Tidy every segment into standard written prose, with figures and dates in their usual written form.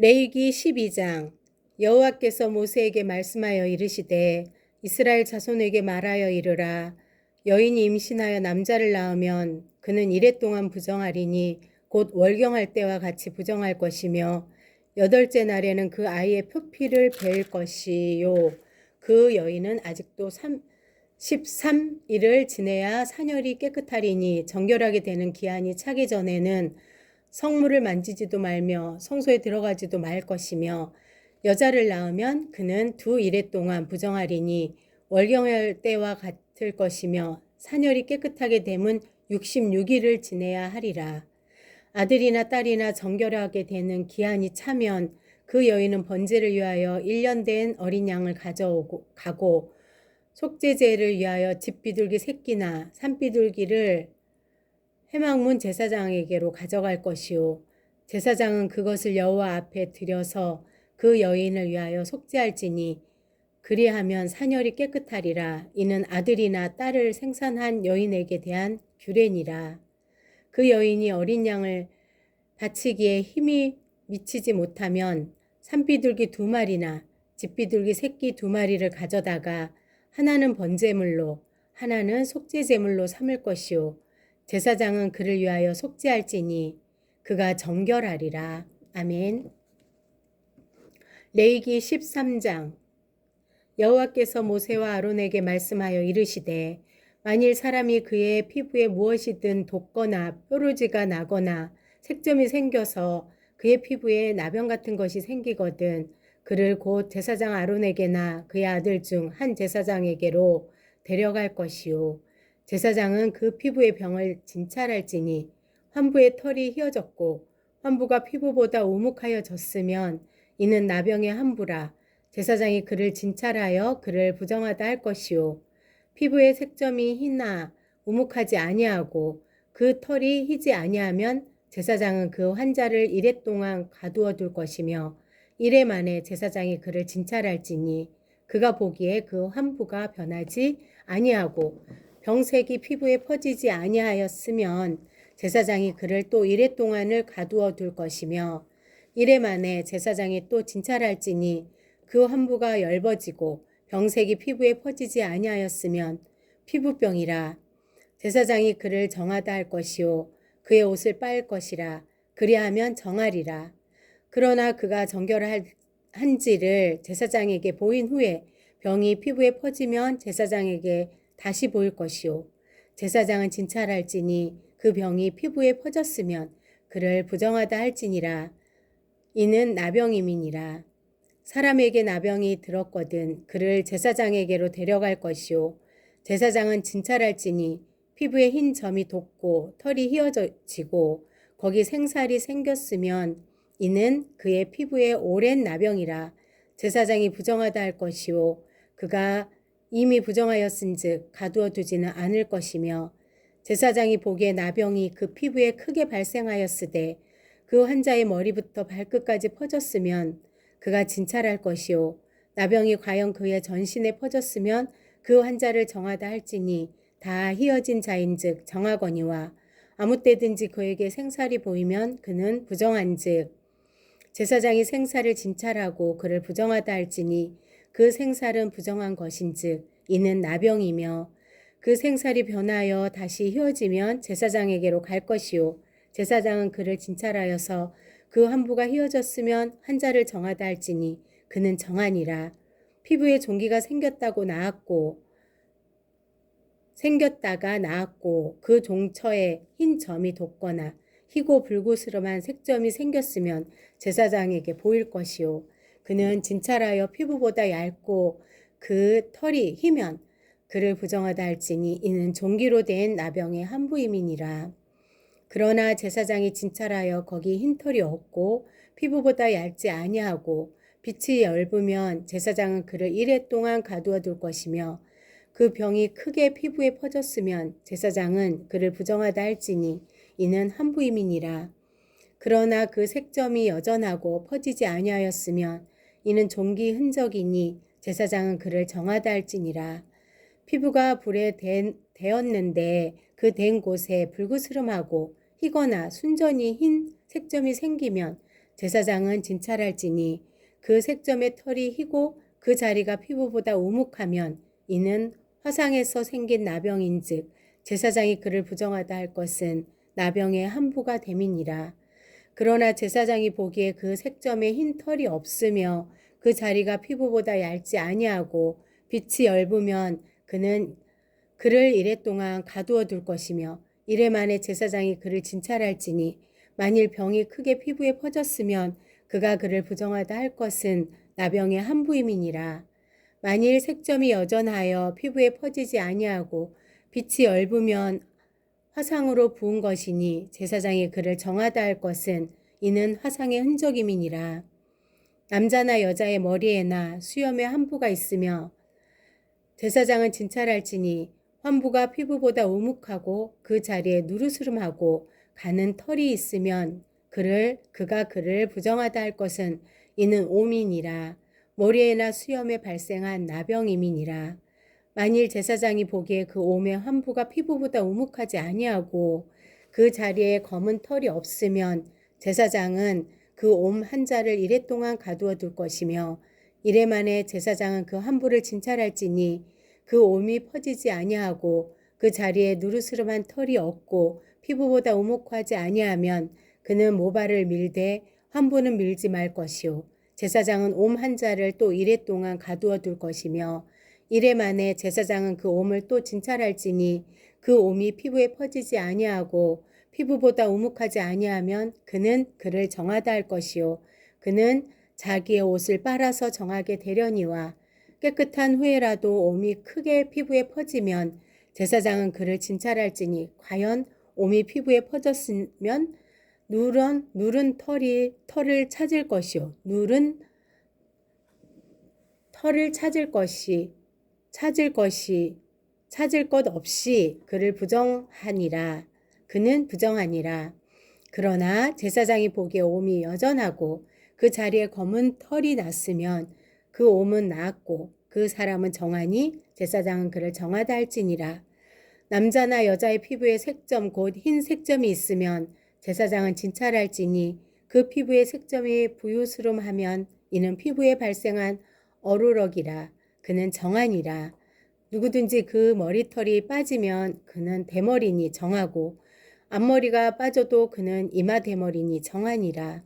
레위기 12장. 여호와께서 모세에게 말씀하여 이르시되 이스라엘 자손에게 말하여 이르라. 여인이 임신하여 남자를 낳으면 그는 이레 동안 부정하리니 곧 월경할 때와 같이 부정할 것이며 8째 날에는 그 아이의 표피를 벨 것이요. 그 여인은 아직도 13일을 지내야 사녀리 깨끗하리니 정결하게 되는 기한이 차기 전에는 성물을 만지지도 말며 성소에 들어가지도 말 것이며 여자를 낳으면 그는 2일 동안 부정하리니 월경할 때와 같을 것이며 사녀리 깨끗하게 됨은 66일을 지내야 하리라. 아들이나 딸이나 정결하게 되는 기한이 차면 그 여인은 번제를 위하여 1년 된 어린 양을 가고 속죄제를 위하여 집비둘기 새끼나 산비둘기를 회막문 제사장에게로 가져갈 것이요. 제사장은 그것을 여호와 앞에 들여서 그 여인을 위하여 속죄할지니 그리하면 사녀리 깨끗하리라. 이는 아들이나 딸을 생산한 여인에게 대한 규례니라. 그 여인이 어린 양을 바치기에 힘이 미치지 못하면 산비둘기 2마리나 집비둘기 새끼 2마리를 가져다가 하나는 번제물로 하나는 속죄제물로 삼을 것이요. 제사장은 그를 위하여 속죄할지니 그가 정결하리라. 아멘. 레위기 13장. 여호와께서 모세와 아론에게 말씀하여 이르시되 만일 사람이 그의 피부에 무엇이든 돋거나 뾰루지가 나거나 색점이 생겨서 그의 피부에 나병 같은 것이 생기거든 그를 곧 제사장 아론에게나 그의 아들 중 한 제사장에게로 데려갈 것이요. 제사장은 그 피부의 병을 진찰할지니 환부의 털이 휘어졌고 환부가 피부보다 우묵하여졌으면 이는 나병의 환부라. 제사장이 그를 진찰하여 그를 부정하다 할 것이요. 피부의 색점이 희나 우묵하지 아니하고 그 털이 희지 아니하면 제사장은 그 환자를 이레 동안 가두어 둘 것이며 이레 만에 제사장이 그를 진찰할지니 그가 보기에 그 환부가 변하지 아니하고 병색이 피부에 퍼지지 아니하였으면 제사장이 그를 또 이레 동안을 가두어 둘 것이며 이레 만에 제사장이 또 진찰할지니 그 환부가 엷어지고 병색이 피부에 퍼지지 아니하였으면 피부병이라. 제사장이 그를 정하다 할 것이요 그의 옷을 빨 것이라. 그리하면 정하리라. 그러나 그가 정결한지를 제사장에게 보인 후에 병이 피부에 퍼지면 제사장에게 다시 보일 것이요. 제사장은 진찰할지니 그 병이 피부에 퍼졌으면 그를 부정하다 할지니라. 이는 나병임이니라. 사람에게 나병이 들었거든 그를 제사장에게로 데려갈 것이요. 제사장은 진찰할지니 피부에 흰 점이 돋고 털이 휘어지고 거기 생살이 생겼으면 이는 그의 피부에 오랜 나병이라. 제사장이 부정하다 할 것이요. 그가 이미 부정하였은즉 가두어 두지는 않을 것이며 제사장이 보기에 나병이 그 피부에 크게 발생하였으되 그 환자의 머리부터 발끝까지 퍼졌으면 그가 진찰할 것이요. 나병이 과연 그의 전신에 퍼졌으면 그 환자를 정하다 할지니 다 휘어진 자인즉 정하거니와 아무 때든지 그에게 생살이 보이면 그는 부정한즉 제사장이 생살을 진찰하고 그를 부정하다 할지니 그 생살은 부정한 것인즉 이는 나병이며 그 생살이 변하여 다시 휘어지면 제사장에게로 갈 것이요. 제사장은 그를 진찰하여서 그 환부가 휘어졌으면 환자를 정하다 할지니 그는 정하니라. 피부에 종기가 생겼다가 나았고 그 종처에 흰 점이 돋거나 희고 불구스름한 색점이 생겼으면 제사장에게 보일 것이요. 그는 진찰하여 피부보다 얇고 그 털이 희면 그를 부정하다 할지니 이는 종기로 된 나병의 환부임이니라. 그러나 제사장이 진찰하여 거기 흰 털이 없고 피부보다 얇지 아니하고 빛이 엷으면 제사장은 그를 이레 동안 가두어 둘 것이며 그 병이 크게 피부에 퍼졌으면 제사장은 그를 부정하다 할지니 이는 환부임이니라. 그러나 그 색점이 여전하고 퍼지지 아니하였으면 이는 종기 흔적이니 제사장은 그를 정하다 할지니라. 피부가 불에 데었는데 그 댄 곳에 불구스름하고 희거나 순전히 흰 색점이 생기면 제사장은 진찰할지니 그 색점의 털이 희고 그 자리가 피부보다 우묵하면 이는 화상에서 생긴 나병인즉 제사장이 그를 부정하다 할 것은 나병의 함부가 됨이니라. 그러나 제사장이 보기에 그 색점에 흰 털이 없으며 그 자리가 피부보다 얇지 아니하고 빛이 엷으면 그는 그를 이레 동안 가두어 둘 것이며 이레 만에 제사장이 그를 진찰할지니 만일 병이 크게 피부에 퍼졌으면 그가 그를 부정하다 할 것은 나병의 함부임이니라. 만일 색점이 여전하여 피부에 퍼지지 아니하고 빛이 엷으면 화상으로 부은 것이니 제사장이 그를 정하다 할 것은 이는 화상의 흔적임이니라. 남자나 여자의 머리에나 수염에 함부가 있으며 제사장은 진찰할지니 환부가 피부보다 우묵하고 그 자리에 누르스름하고 가는 털이 있으면 그가 그를 부정하다 할 것은 이는 오민이라. 머리에나 수염에 발생한 나병임이니라. 만일 제사장이 보기에 그 옴의 환부가 피부보다 우묵하지 아니하고 그 자리에 검은 털이 없으면 제사장은 그 옴 한 자를 이레 동안 가두어 둘 것이며 이레 만에 제사장은 그 환부를 진찰할지니 그 옴이 퍼지지 아니하고 그 자리에 누르스름한 털이 없고 피부보다 우묵하지 아니하면 그는 모발을 밀되 환부는 밀지 말 것이요 제사장은 옴 한 자를 또 이레 동안 가두어 둘 것이며 이레 만에 제사장은 그 옴을 또 진찰할지니 그 옴이 피부에 퍼지지 아니하고 피부보다 우묵하지 아니하면 그는 그를 정하다 할 것이요 그는 자기의 옷을 빨아서 정하게 되려니와 깨끗한 후에라도 옴이 크게 피부에 퍼지면 제사장은 그를 진찰할지니 과연 옴이 피부에 퍼졌으면 누른 털을 찾을 것이요 누른 털을 찾을 것 없이 그를 부정하니라. 그는 부정하니라. 그러나 제사장이 보기에 옴이 여전하고 그 자리에 검은 털이 났으면 그 옴은 나았고 그 사람은 정하니 제사장은 그를 정하다 할지니라. 남자나 여자의 피부에 색점 곧 흰 색점이 있으면 제사장은 진찰할지니 그 피부에 색점이 부유스름하면 이는 피부에 발생한 어루럭이라. 그는 정하니라. 누구든지 그 머리털이 빠지면 그는 대머리니 정하고 앞머리가 빠져도 그는 이마 대머리니 정하니라.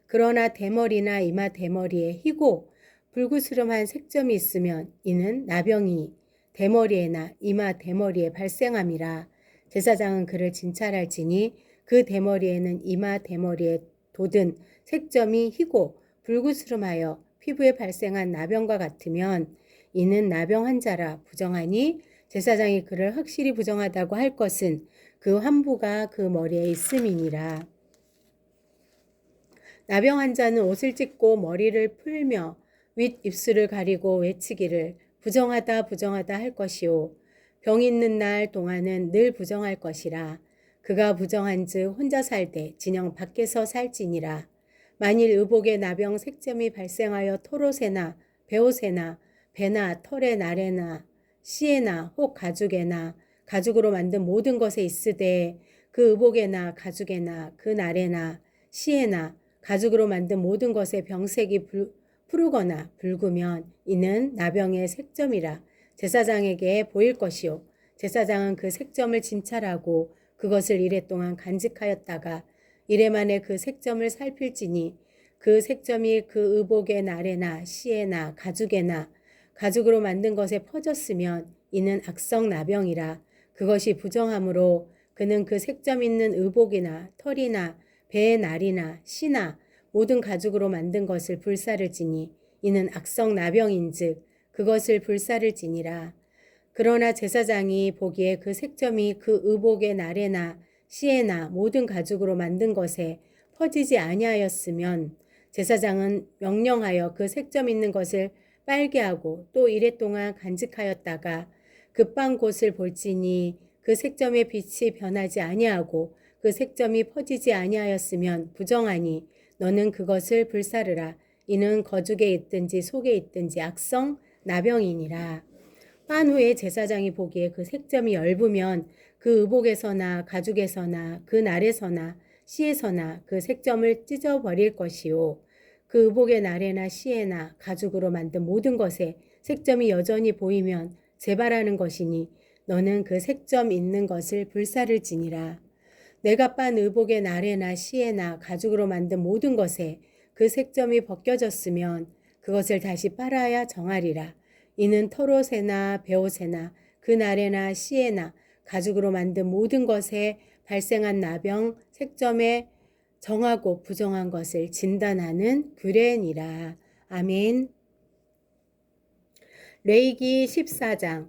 그러나 대머리나 이마 대머리에 희고 불구스름한 색점이 있으면 이는 나병이 대머리에나 이마 대머리에 발생함이라. 제사장은 그를 진찰할지니 그 대머리에는 이마 대머리에 돋은 색점이 희고 불구스름하여 피부에 발생한 나병과 같으면 이는 나병 환자라 부정하니 제사장이 그를 확실히 부정하다고 할 것은 그 환부가 그 머리에 있음이니라. 나병 환자는 옷을 찢고 머리를 풀며 윗 입술을 가리고 외치기를 부정하다 부정하다 할 것이요 병 있는 날 동안은 늘 부정할 것이라. 그가 부정한즉 혼자 살되 진영 밖에서 살지니라. 만일 의복에 나병 색점이 발생하여 털옷에나 베옷에나 배나 털의 날에나 씨에나 혹 가죽에나 가죽으로 만든 모든 것에 있으되 그 의복에나 가죽에나 그 날에나 씨에나 가죽으로 만든 모든 것에 병색이 푸르거나 붉으면 이는 나병의 색점이라 제사장에게 보일 것이요 제사장은 그 색점을 진찰하고 그것을 이레 동안 간직하였다가 이레 만에 그 색점을 살필지니 그 색점이 그 의복의 날에나 씨에나 가죽에나 가죽으로 만든 것에 퍼졌으면 이는 악성 나병이라. 그것이 부정하므로 그는 그 색점 있는 의복이나 털이나 배의 날이나 씨나 모든 가죽으로 만든 것을 불사를지니 이는 악성 나병인즉 그것을 불사를지니라. 그러나 제사장이 보기에 그 색점이 그 의복의 날에나 씨에나 모든 가죽으로 만든 것에 퍼지지 아니하였으면 제사장은 명령하여 그 색점 있는 것을 빨게 하고 또 이레 동안 간직하였다가 급한 곳을 볼지니 그 색점의 빛이 변하지 아니하고 그 색점이 퍼지지 아니하였으면 부정하니 너는 그것을 불사르라. 이는 거죽에 있든지 속에 있든지 악성 나병이니라. 빤 후에 제사장이 보기에 그 색점이 엷으면 그 의복에서나 가죽에서나 그 날에서나 씨에서나 그 색점을 찢어버릴 것이요 그 의복의 나래나 씨에나 가죽으로 만든 모든 것에 색점이 여전히 보이면 재발하는 것이니 너는 그 색점 있는 것을 불사를지니라. 내가 빤 의복의 나래나 씨에나 가죽으로 만든 모든 것에 그 색점이 벗겨졌으면 그것을 다시 빨아야 정하리라. 이는 털옷에나 베옷에나 그 나래나 씨에나 가죽으로 만든 모든 것에 발생한 나병 색점에 정하고 부정한 것을 진단하는 규례니라. 아멘. 레위기 14장.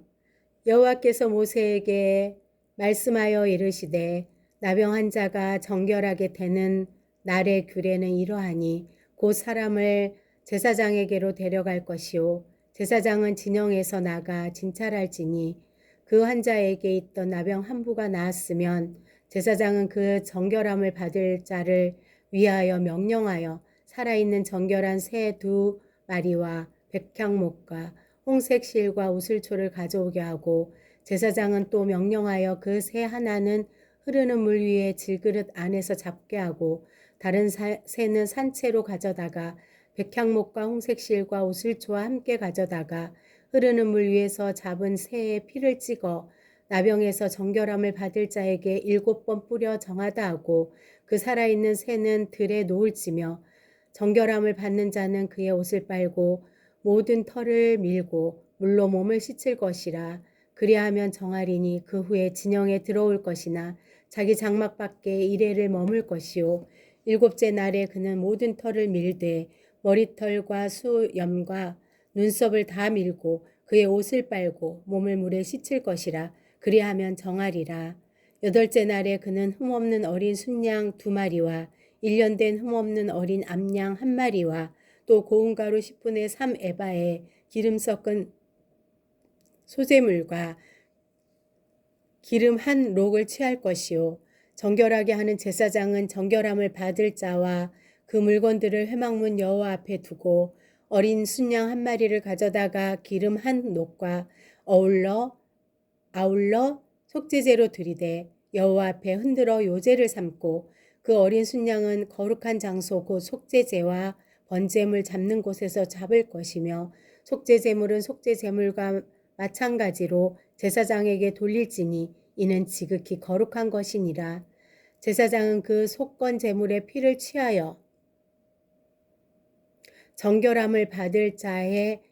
여호와께서 모세에게 말씀하여 이르시되 나병 환자가 정결하게 되는 날의 규례는 이러하니 곧 사람을 제사장에게로 데려갈 것이요 제사장은 진영에서 나가 진찰할지니 그 환자에게 있던 나병 한 부가 나았으면 제사장은 그 정결함을 받을 자를 위하여 명령하여 살아있는 정결한 새 2마리와 백향목과 홍색 실과 우슬초를 가져오게 하고 제사장은 또 명령하여 그 새 하나는 흐르는 물 위에 질그릇 안에서 잡게 하고 다른 새는 산채로 가져다가 백향목과 홍색 실과 우슬초와 함께 가져다가 흐르는 물 위에서 잡은 새의 피를 찍어 나병에서 정결함을 받을 자에게 7번 뿌려 정하다 하고 그 살아있는 새는 들에 놓을지며 정결함을 받는 자는 그의 옷을 빨고 모든 털을 밀고 물로 몸을 씻을 것이라. 그리하면 정하리니 그 후에 진영에 들어올 것이나 자기 장막 밖에 이레를 머물 것이요 7째 날에 그는 모든 털을 밀되 머리털과 수염과 눈썹을 다 밀고 그의 옷을 빨고 몸을 물에 씻을 것이라. 그리하면 정하리라. 8째 날에 그는 흠없는 어린 순양 2마리와 1년 된 흠없는 어린 암양 1마리와 또 고운 가루 10분의 3 에바에 기름 섞은 소재물과 기름 한 록을 취할 것이요 정결하게 하는 제사장은 정결함을 받을 자와 그 물건들을 회막문 여호와 앞에 두고 어린 순양 1마리를 가져다가 기름 한 록과 아울러 속죄제로 드리되 여호와 앞에 흔들어 요제를 삼고 그 어린 순양은 거룩한 장소 곧 속죄제와 번제물 잡는 곳에서 잡을 것이며 속죄제물은 속죄제물과 마찬가지로 제사장에게 돌릴지니 이는 지극히 거룩한 것이니라. 제사장은 그 속건 제물의 피를 취하여 정결함을 받을 자의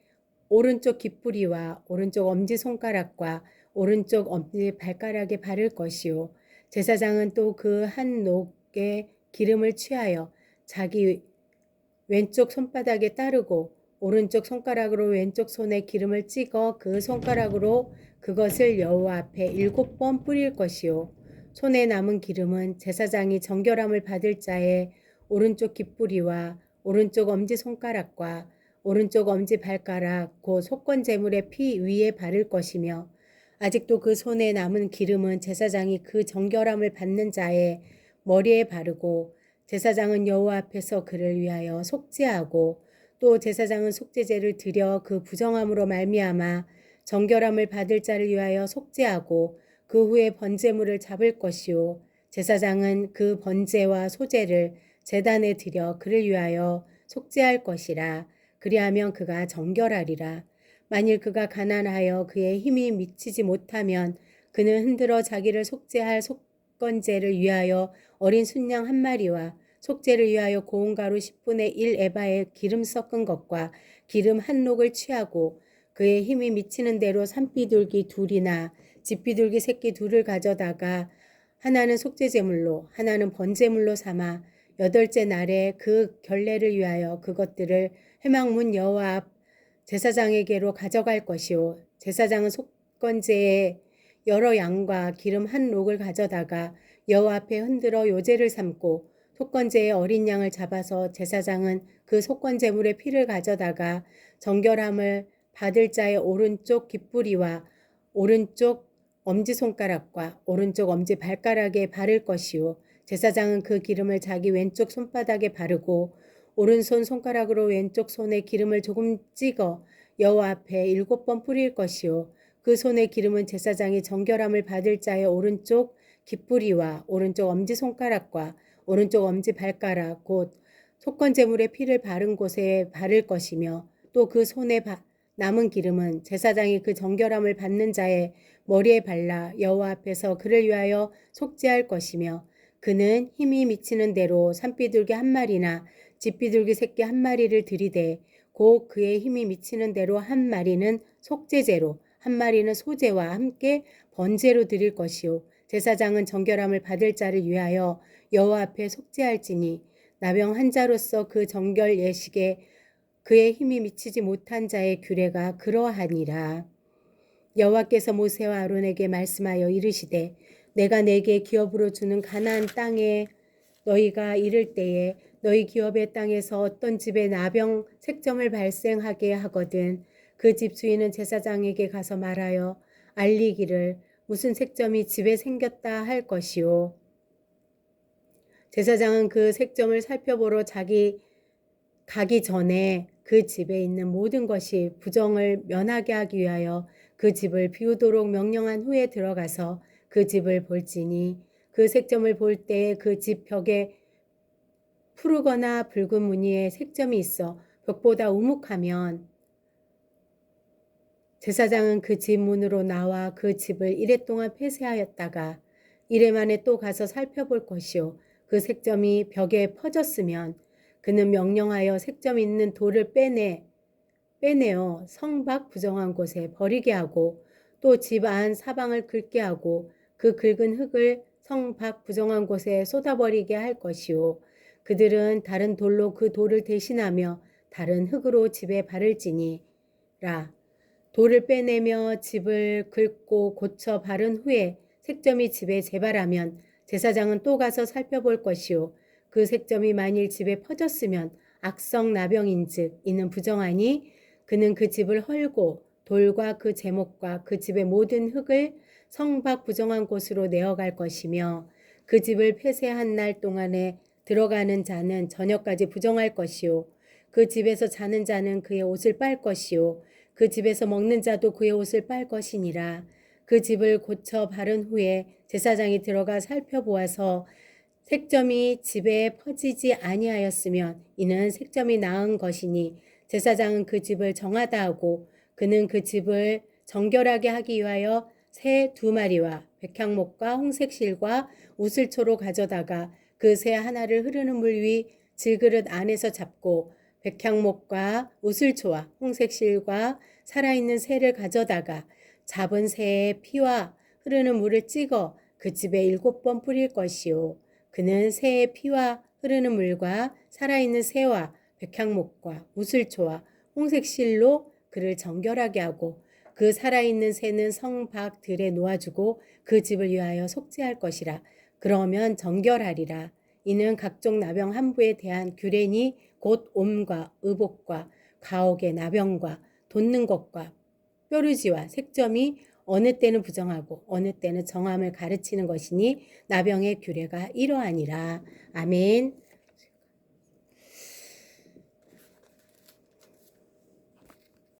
오른쪽 깃뿌리와 오른쪽 엄지손가락과 오른쪽 엄지발가락에 바를 것이요 제사장은 또 그 한 녹에 기름을 취하여 자기 왼쪽 손바닥에 따르고 오른쪽 손가락으로 왼쪽 손에 기름을 찍어 그 손가락으로 그것을 여호와 앞에 7번 뿌릴 것이요 손에 남은 기름은 제사장이 정결함을 받을 자의 오른쪽 깃뿌리와 오른쪽 엄지손가락과 오른쪽 엄지발가락 곧 속건 제물의 피 위에 바를 것이며 아직도 그 손에 남은 기름은 제사장이 그 정결함을 받는 자의 머리에 바르고 제사장은 여호와 앞에서 그를 위하여 속죄하고 또 제사장은 속죄제를 드려 그 부정함으로 말미암아 정결함을 받을 자를 위하여 속죄하고 그 후에 번제물을 잡을 것이요 제사장은 그 번제와 소제를 제단에 드려 그를 위하여 속죄할 것이라. 그리하면 그가 정결하리라. 만일 그가 가난하여 그의 힘이 미치지 못하면 그는 흔들어 자기를 속죄할 속건제를 위하여 어린 순양 1마리와 속죄를 위하여 고운 가루 10분의 1 에바에 기름 섞은 것과 기름 한 록을 취하고 그의 힘이 미치는 대로 산비둘기 2이나 집비둘기 새끼 2를 가져다가 하나는 속죄제물로 하나는 번제물로 삼아 8째 날에 그 결례를 위하여 그것들을 회막문 여호와 앞 제사장에게로 가져갈 것이요 제사장은 속건제에 여러 양과 기름 한 록을 가져다가 여호와 앞에 흔들어 요제를 삼고 속건제의 어린 양을 잡아서 제사장은 그 속건제물의 피를 가져다가 정결함을 받을 자의 오른쪽 깃뿌리와 오른쪽 엄지손가락과 오른쪽 엄지발가락에 바를 것이요 제사장은 그 기름을 자기 왼쪽 손바닥에 바르고 오른손 손가락으로 왼쪽 손에 기름을 조금 찍어 여호와 앞에 7번 뿌릴 것이요 그 손의 기름은 제사장이 정결함을 받을 자의 오른쪽 깃뿌리와 오른쪽 엄지손가락과 오른쪽 엄지 발가락 곧 속건제물의 피를 바른 곳에 바를 것이며 또 그 손에 남은 기름은 제사장이 그 정결함을 받는 자의 머리에 발라 여호와 앞에서 그를 위하여 속죄할 것이며 그는 힘이 미치는 대로 산비둘기 한 마리나 집비둘기 새끼 한 마리를 들이되 곧 그의 힘이 미치는 대로 한 마리는 속죄제로 한 마리는 소제와 함께 번제로 드릴 것이요 제사장은 정결함을 받을 자를 위하여 여호와 앞에 속죄할지니 나병 한 자로서 그 정결 예식에 그의 힘이 미치지 못한 자의 규례가 그러하니라. 여호와께서 모세와 아론에게 말씀하여 이르시되 내가 내게 기업으로 주는 가나안 땅에 너희가 이를 때에 너희 기업의 땅에서 어떤 집에 나병 색점을 발생하게 하거든 그 집 주인은 제사장에게 가서 말하여 알리기를 무슨 색점이 집에 생겼다 할 것이요. 제사장은 그 색점을 살펴보러 가기 전에 그 집에 있는 모든 것이 부정을 면하게 하기 위하여 그 집을 비우도록 명령한 후에 들어가서 그 집을 볼지니 그 색점을 볼 때에 그 집 벽에 푸르거나 붉은 무늬의 색점이 있어 벽보다 우묵하면 제사장은 그 집 문으로 나와 그 집을 이레 동안 폐쇄하였다가 이레 만에 또 가서 살펴볼 것이요 그 색점이 벽에 퍼졌으면 그는 명령하여 색점 있는 돌을 빼내어 성 밖 부정한 곳에 버리게 하고 또 집 안 사방을 긁게 하고 그 긁은 흙을 성 밖 부정한 곳에 쏟아버리게 할 것이요 그들은 다른 돌로 그 돌을 대신하며 다른 흙으로 집에 바를지니라. 돌을 빼내며 집을 긁고 고쳐 바른 후에 색점이 집에 재발하면 제사장은 또 가서 살펴볼 것이요 그 색점이 만일 집에 퍼졌으면 악성 나병인즉 이는 부정하니 그는 그 집을 헐고 돌과 그 제목과 그 집의 모든 흙을 성 밖 부정한 곳으로 내어갈 것이며 그 집을 폐쇄한 날 동안에 들어가는 자는 저녁까지 부정할 것이요 그 집에서 자는 자는 그의 옷을 빨 것이요 그 집에서 먹는 자도 그의 옷을 빨 것이니라. 그 집을 고쳐 바른 후에 제사장이 들어가 살펴보아서 색점이 집에 퍼지지 아니하였으면 이는 색점이 나은 것이니 제사장은 그 집을 정하다 하고 그는 그 집을 정결하게 하기 위하여 새 2마리와 백향목과 홍색실과 우슬초로 가져다가 그 새 하나를 흐르는 물 위 질그릇 안에서 잡고 백향목과 우슬초와 홍색실과 살아있는 새를 가져다가 잡은 새의 피와 흐르는 물을 찍어 그 집에 7번 뿌릴 것이요 그는 새의 피와 흐르는 물과 살아있는 새와 백향목과 우슬초와 홍색실로 그를 정결하게 하고 그 살아있는 새는 성 밖 들에 놓아주고 그 집을 위하여 속죄할 것이라. 그러면 정결하리라. 이는 각종 나병 함부에 대한 규례니 곧 옴과 의복과 가옥의 나병과 돋는 것과 뾰루지와 색점이 어느 때는 부정하고 어느 때는 정함을 가르치는 것이니 나병의 규례가 이러하니라. 아멘.